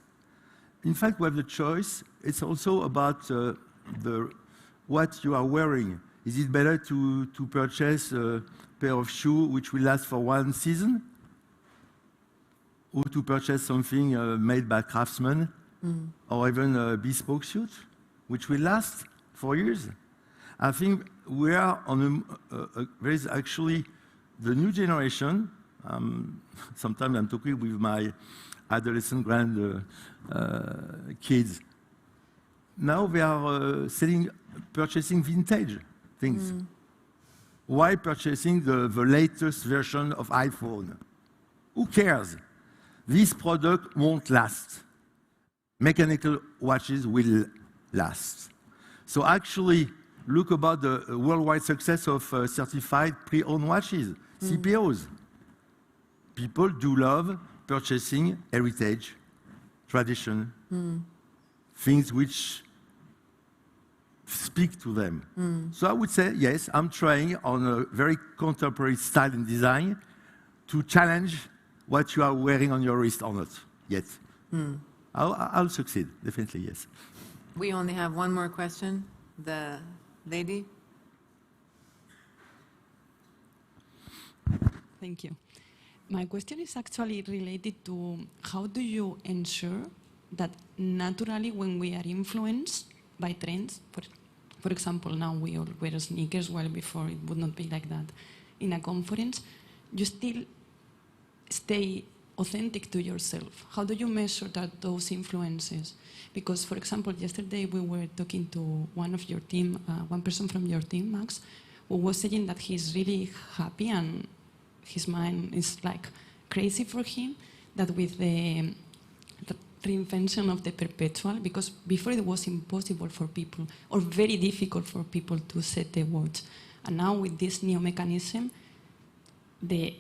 In fact, we have the choice. It's also about what you are wearing. Is it better to purchase a pair of shoes which will last for one season? Or to purchase something made by craftsmen? Or even a bespoke suit, which will last for years? I think we are on there is actually the new generation. Sometimes I'm talking with my adolescent kids. Now they are purchasing vintage things. Why purchasing the latest version of iPhone? Who cares? This product won't last. Mechanical watches will last. So actually, look about the worldwide success of certified pre-owned watches, CPOs. People do love purchasing heritage, tradition, things which speak to them. So I would say, yes, I'm trying on a very contemporary style and design to challenge what you are wearing on your wrist or not yet. I'll succeed, definitely, yes. We only have one more question. The lady. Thank you. My question is actually related to how do you ensure that naturally when we are influenced by trends, for example, now we all wear sneakers, while before it would not be like that. In a conference, you still stay authentic to yourself. How do you measure that those influences? Because, for example, yesterday we were talking to one of your team, one person from your team, Max, who was saying that he's really happy and his mind is like crazy for him, that with the reinvention of the perpetual, because before it was impossible for people, or very difficult for people to set the watch. And now with this new mechanism, the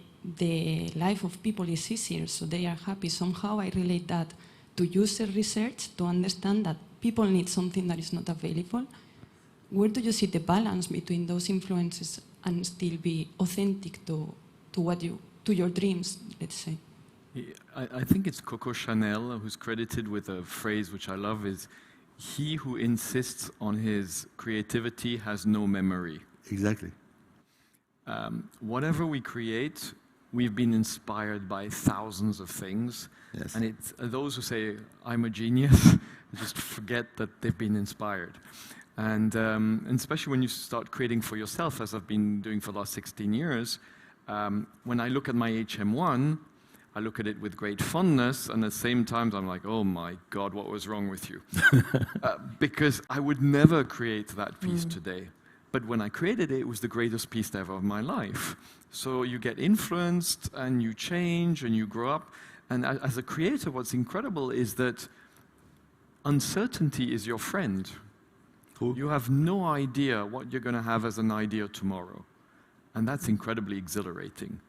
life of people is easier, so they are happy. Somehow I relate that to user research, to understand that people need something that is not available. Where do you see the balance between those influences and still be authentic to your dreams, let's say? I think it's Coco Chanel who's credited with a phrase which I love is, he who insists on his creativity has no memory. Exactly. Whatever we create, we've been inspired by thousands of things. Yes. And it's those who say, I'm a genius, just forget that they've been inspired. And especially when you start creating for yourself, as I've been doing for the last 16 years, when I look at my HM1, I look at it with great fondness, and at the same time, I'm like, oh my God, what was wrong with you? Because I would never create that piece today. But when I created it, it was the greatest piece ever of my life. So you get influenced, and you change, and you grow up. And as a creator, what's incredible is that uncertainty is your friend. Cool. You have no idea what you're going to have as an idea tomorrow. And that's incredibly exhilarating.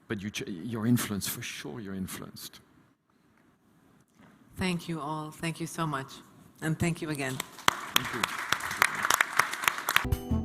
But you're influenced, for sure you're influenced. Thank you all. Thank you so much. And thank you again. Thank you.